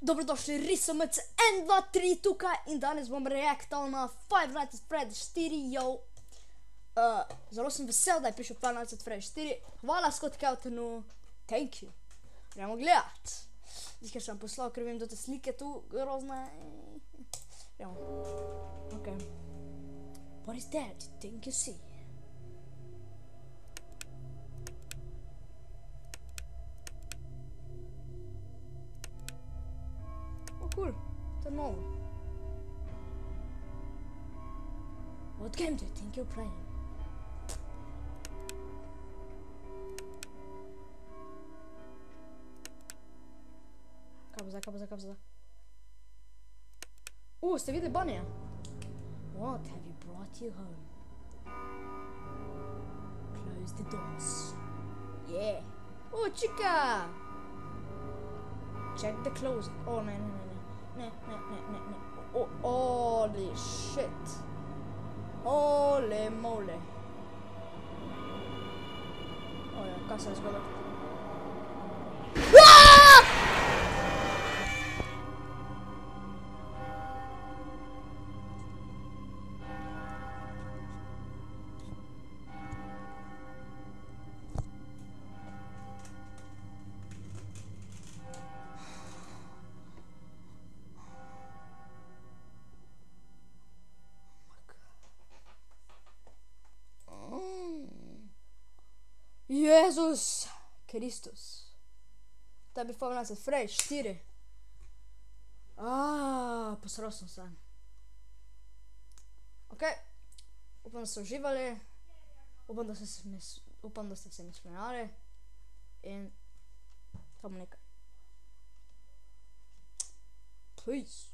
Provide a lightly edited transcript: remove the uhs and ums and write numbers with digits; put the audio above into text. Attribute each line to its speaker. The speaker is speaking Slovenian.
Speaker 1: Dobrodošli, Risomec 1, 2, 3 tukaj in danes bom reaktal na Five Nights at Freddy's 4, yo. Zelo sem vesel, da je prišel Five Nights at Freddy's 4. Hvala Scott Caltonu, thank you. Gremo gledat. Zdaj, ker sem poslal, ker vem, da te slike tu grozne. Gremo. Ok. What is that you think you see? Cool, to je novo. What game do you think you're playing? Kaj bo zdaj? Ste videli Bunnyja? What have you brought you home? Close the doors. Yeah. Chica! Check the closet. Ne. Holy shit. Holy moly. Ja, kaj se je zgodilo? Jezus Kristus. To je bil Five Nights at Freddy's 4. Posral sem se. Ok. Upam, da ste uživali. Upam, da ste se mi smejali. In samo nekaj. Peace.